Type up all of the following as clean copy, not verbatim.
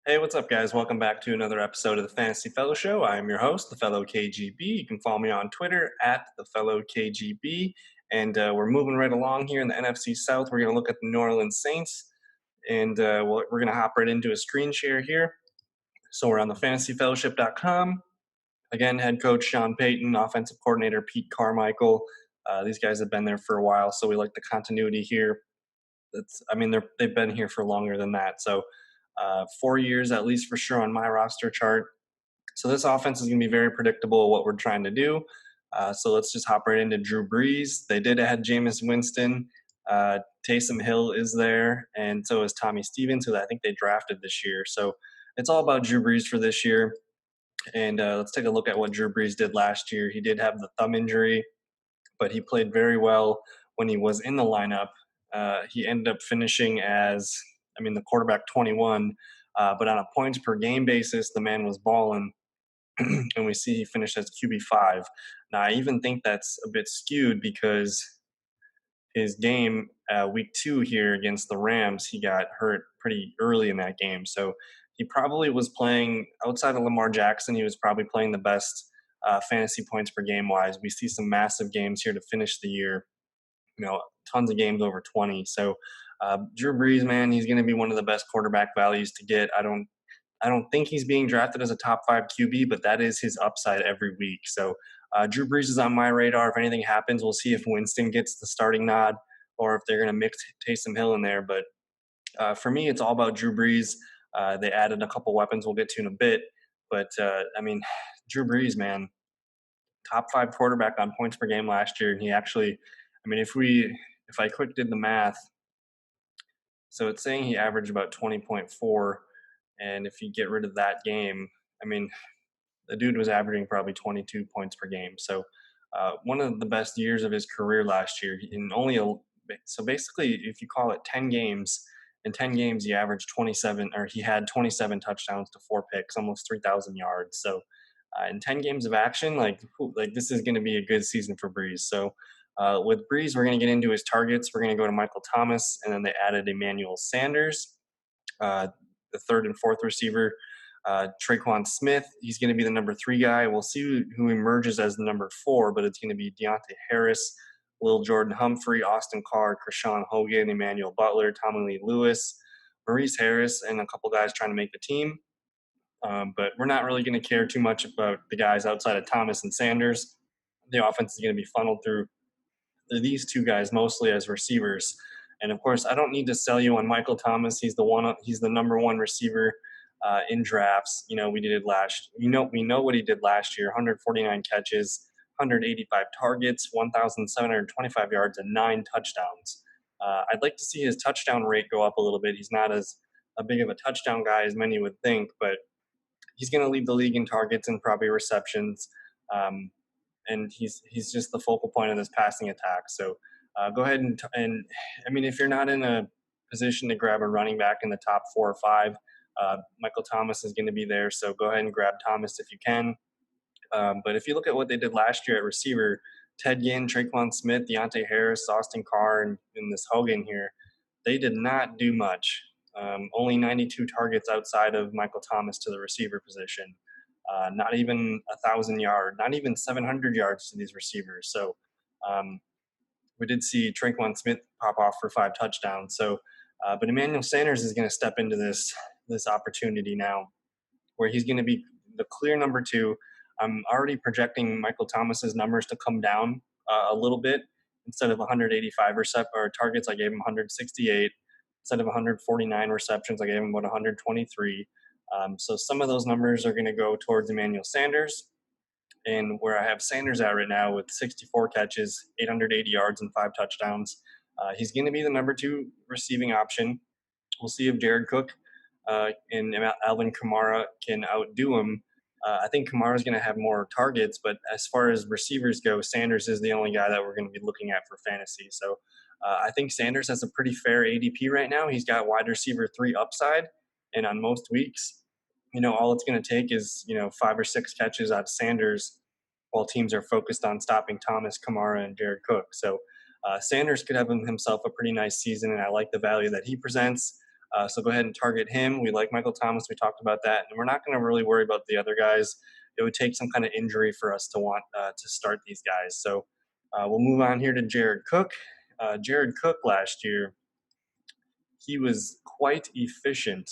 Hey, what's up, guys? Welcome back to another episode of the Fantasy Fellow Show. I am your host, theFellowKGB. You can follow me on Twitter at theFellowKGB. And we're moving right along here in the NFC South. We're going to look at the New Orleans Saints, and we're going to hop right into a screen share here. So we're on the fantasyfellowship.com. Again, head coach Sean Payton, offensive coordinator Pete Carmichael. These guys have been there for a while, so we like the continuity here. They've been here for longer than that. So 4 years at least for sure on my roster chart. So this offense is going to be very predictable what we're trying to do. So let's just hop right into Drew Brees. They did add Jameis Winston. Taysom Hill is there, and so is Tommy Stevens, who I think they drafted this year. So it's all about Drew Brees for this year. And let's take a look at what Drew Brees did last year. He did have the thumb injury, but he played very well when he was in the lineup. He ended up finishing as, the quarterback 21, but on a points per game basis, the man was balling. And we see he finished as QB5. Now, I even think that's a bit skewed because his game, week 2 here against the Rams, he got hurt pretty early in that game. So he probably was playing outside of Lamar Jackson. He was probably playing the best fantasy points per game wise. We see some massive games here to finish the year. Tons of games over 20. So Drew Brees, man, he's going to be one of the best quarterback values to get. I don't think he's being drafted as a top 5 QB, but that is his upside every week. So Drew Brees is on my radar. If anything happens, we'll see if Winston gets the starting nod or if they're going to mix Taysom Hill in there. But for me, it's all about Drew Brees. They added a couple weapons we'll get to in a bit. But, Drew Brees, man, top 5 quarterback on points per game last year. And he actually, if I quick did the math, so it's saying he averaged about 20.4. And if you get rid of that game, the dude was averaging probably 22 points per game. So one of the best years of his career last year. So basically, if you call it 10 games, in 10 games he averaged 27, or he had 27 touchdowns to 4 picks, almost 3,000 yards. So in 10 games of action, this is going to be a good season for Brees. So with Brees, we're going to get into his targets. We're going to go to Michael Thomas, and then they added Emmanuel Sanders. The third and fourth receiver, Traquan Smith. He's going to be the number 3 guy. We'll see who emerges as the number 4, but it's going to be Deontay Harris, Lil Jordan Humphrey, Austin Carr, Krishan Hogan, Emmanuel Butler, Tommy Lee Lewis, Maurice Harris, and a couple guys trying to make the team. But we're not really going to care too much about the guys outside of Thomas and Sanders. The offense is going to be funneled through these 2 guys mostly as receivers. And of course, I don't need to sell you on Michael Thomas. He's the number 1 receiver in drafts. We know what he did last year: 149 catches, 185 targets, 1,725 yards, and 9 touchdowns. I'd like to see his touchdown rate go up a little bit. He's not as a big of a touchdown guy as many would think, but he's going to lead the league in targets and probably receptions. And he's just the focal point of this passing attack. So go ahead and if you're not in a position to grab a running back in the top 4 or 5, Michael Thomas is going to be there. So go ahead and grab Thomas if you can. But if you look at what they did last year at receiver, Ted Ginn, Traquan Smith, Deontay Harris, Austin Carr, and this Hogan here, they did not do much. Only 92 targets outside of Michael Thomas to the receiver position. Not even 1,000 yards, not even 700 yards to these receivers. So we did see Traquan Smith pop off for 5 touchdowns. So, but Emmanuel Sanders is going to step into this opportunity now, where he's going to be the clear number 2. I'm already projecting Michael Thomas's numbers to come down a little bit. Instead of 185 targets, I gave him 168. Instead of 149 receptions, I gave him about 123. So some of those numbers are going to go towards Emmanuel Sanders. And where I have Sanders at right now with 64 catches, 880 yards, and 5 touchdowns, he's going to be the number 2 receiving option. We'll see if Jared Cook and Alvin Kamara can outdo him. I think Kamara is going to have more targets, but as far as receivers go, Sanders is the only guy that we're going to be looking at for fantasy. So I think Sanders has a pretty fair ADP right now. He's got wide receiver 3 upside, and on most weeks, all it's going to take is, 5 or 6 catches out of Sanders while teams are focused on stopping Thomas, Kamara, and Jared Cook. So Sanders could have himself a pretty nice season, and I like the value that he presents. So go ahead and target him. We like Michael Thomas. We talked about that. And we're not going to really worry about the other guys. It would take some kind of injury for us to want to start these guys. So we'll move on here to Jared Cook. Jared Cook last year, he was quite efficient.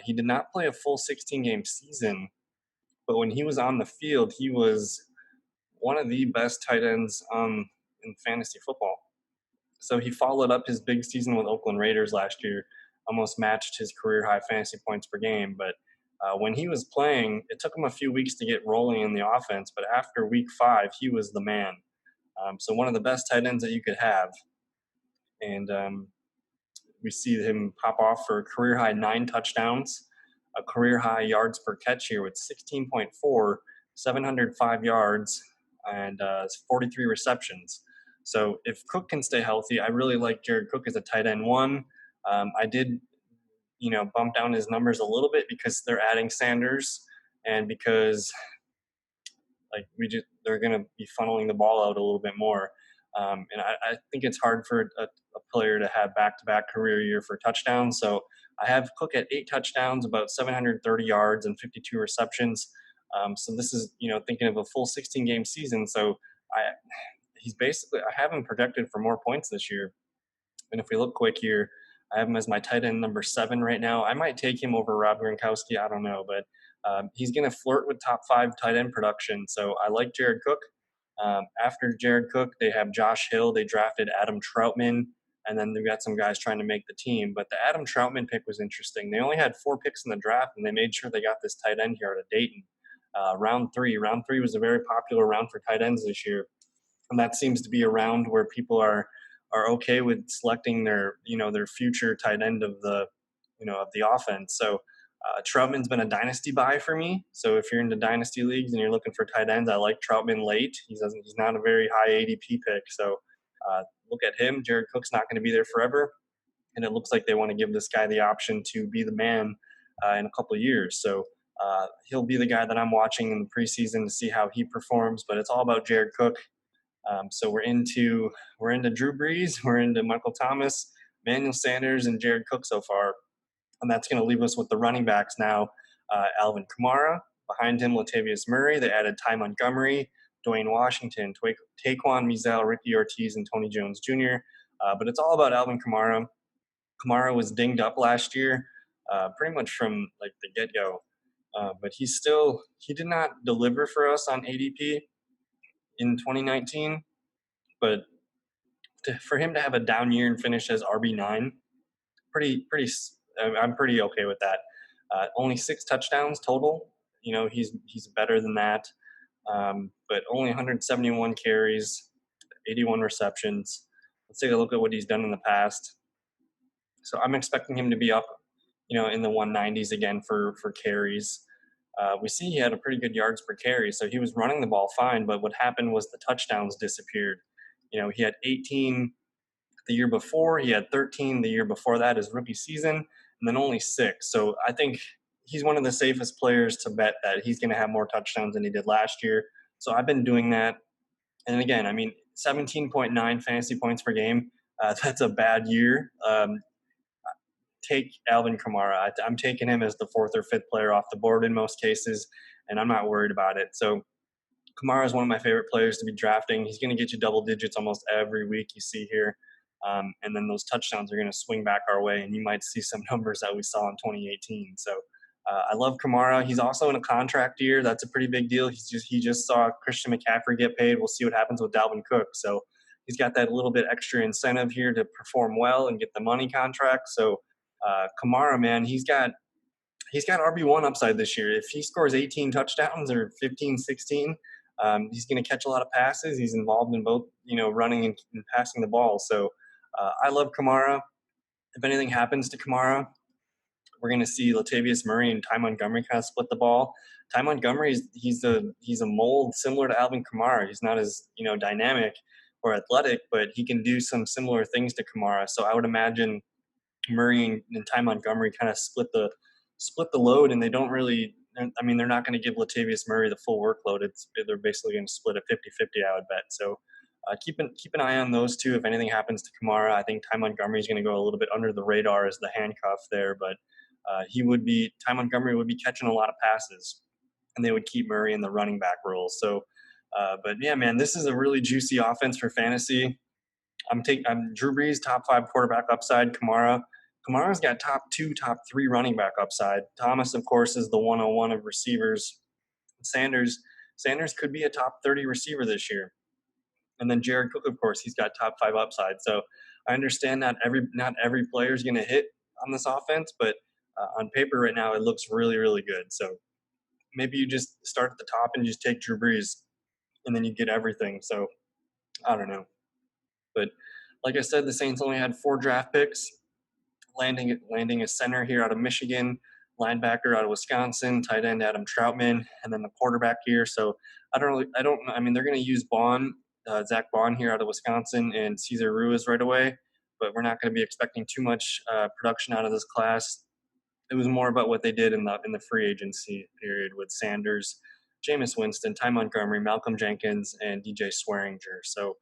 He did not play a full 16-game season, but when he was on the field, he was one of the best tight ends in fantasy football. So he followed up his big season with Oakland Raiders last year, almost matched his career high fantasy points per game. But when he was playing, it took him a few weeks to get rolling in the offense. But after week 5, he was the man. So one of the best tight ends that you could have. And we see him pop off for a career high 9 touchdowns, a career high yards per catch here with 16.4, 705 yards, and 43 receptions. So if Cook can stay healthy, I really like Jared Cook as a tight end 1. I did, bump down his numbers a little bit because they're adding Sanders and because they're going to be funneling the ball out a little bit more. And I think it's hard for a player to have back-to-back career year for touchdowns. So I have Cook at 8 touchdowns, about 730 yards and 52 receptions. So this is, thinking of a full 16-game season. So I have him projected for more points this year. And if we look quick here, I have him as my tight end number 7 right now. I might take him over Rob Gronkowski. I don't know, but he's going to flirt with top 5 tight end production. So I like Jared Cook. After Jared Cook, they have Josh Hill. They drafted Adam Troutman, and then they've got some guys trying to make the team. But the Adam Troutman pick was interesting. They only had 4 picks in the draft, and they made sure they got this tight end here out of Dayton. Round 3 was a very popular round for tight ends this year, and that seems to be a round where people are okay with selecting their future tight end of the offense. So Troutman's been a dynasty buy for me. So if you're into dynasty leagues and you're looking for tight ends, I like Troutman late. He's not a very high ADP pick. So look at him. Jared Cook's not going to be there forever, and it looks like they want to give this guy the option to be the man in a couple of years. So he'll be the guy that I'm watching in the preseason to see how he performs. But it's all about Jared Cook. So we're into Drew Brees, we're into Michael Thomas, Emmanuel Sanders, and Jared Cook so far. And that's going to leave us with the running backs now. Alvin Kamara, behind him Latavius Murray. They added Ty Montgomery, Dwayne Washington, Taquan Mizell, Ricky Ortiz, and Tony Jones Jr. But it's all about Alvin Kamara. Kamara was dinged up last year, pretty much from the get-go. But he did not deliver for us on ADP in 2019. But for him to have a down year and finish as RB9, I'm pretty okay with that. Only 6 touchdowns total. He's better than that. But only 171 carries, 81 receptions. Let's take a look at what he's done in the past. So I'm expecting him to be up, in the 190s again for carries. We see he had a pretty good yards per carry, so he was running the ball fine. But what happened was the touchdowns disappeared. He had 18 the year before. He had 13 the year before that, his rookie season, and then only 6. So I think he's one of the safest players to bet that he's going to have more touchdowns than he did last year. So I've been doing that. And again, 17.9 fantasy points per game. That's a bad year. Take Alvin Kamara. I'm taking him as the 4th or 5th player off the board in most cases, and I'm not worried about it. So Kamara is one of my favorite players to be drafting. He's going to get you double digits almost every week you see here. And then those touchdowns are going to swing back our way, and you might see some numbers that we saw in 2018. So I love Kamara. He's also in a contract year. That's a pretty big deal. He just saw Christian McCaffrey get paid. We'll see what happens with Dalvin Cook. So he's got that little bit extra incentive here to perform well and get the money contract. So Kamara, man, he's got RB1 upside this year. If he scores 18 touchdowns or 15, 16, he's going to catch a lot of passes. He's involved in both, running and passing the ball. So I love Kamara. If anything happens to Kamara, we're going to see Latavius Murray and Ty Montgomery kind of split the ball. Ty Montgomery, he's a mold similar to Alvin Kamara. He's not as dynamic or athletic, but he can do some similar things to Kamara. So I would imagine Murray and Ty Montgomery kind of split the load, and they don't really. They're not going to give Latavius Murray the full workload. They're basically going to split it 50-50, I would bet. So keep an eye on those two. If anything happens to Kamara, I think Ty Montgomery is going to go a little bit under the radar as the handcuff there, but Ty Montgomery would be catching a lot of passes, and they would keep Murray in the running back role. So, but yeah, man, this is a really juicy offense for fantasy. I'm Drew Brees, top 5 quarterback upside. Kamara's got top 2, top 3 running back upside. Thomas, of course, is the 101 of receivers. Sanders Sanders could be a top 30 receiver this year. And then Jared Cook, of course, he's got top 5 upside. So I understand not every player is going to hit on this offense, but on paper right now it looks really really good. So maybe you just start at the top and just take Drew Brees, and then you get everything. So I don't know, but like I said, the Saints only had 4 draft picks, landing a center here out of Michigan, linebacker out of Wisconsin, tight end Adam Troutman, and then the quarterback here. So I mean, they're going to use Zach Bond here out of Wisconsin, and Cesar Ruiz right away, but we're not going to be expecting too much production out of this class. It was more about what they did in the free agency period with Sanders, Jameis Winston, Ty Montgomery, Malcolm Jenkins, and DJ Swearinger. So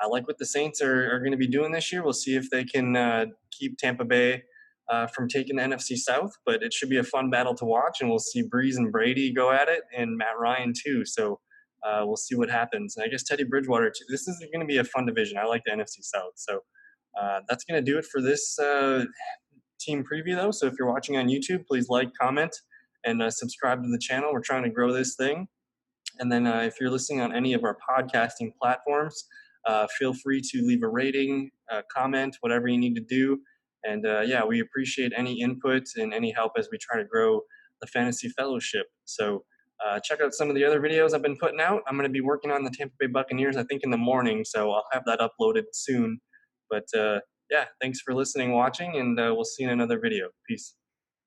I like what the Saints are going to be doing this year. We'll see if they can keep Tampa Bay from taking the NFC South, but it should be a fun battle to watch, and we'll see Breeze and Brady go at it, and Matt Ryan too. So we'll see what happens. And I guess Teddy Bridgewater too. This is going to be a fun division. I like the NFC South. So that's going to do it for this team preview, though. So if you're watching on YouTube, please like, comment, and subscribe to the channel. We're trying to grow this thing. And then if you're listening on any of our podcasting platforms, feel free to leave a rating, comment, whatever you need to do. And yeah, we appreciate any input and any help as we try to grow the Fantasy Fellowship. So check out some of the other videos I've been putting out. I'm going to be working on the Tampa Bay Buccaneers, I think, in the morning. So I'll have that uploaded soon. But yeah, thanks for listening, watching, and we'll see you in another video. Peace.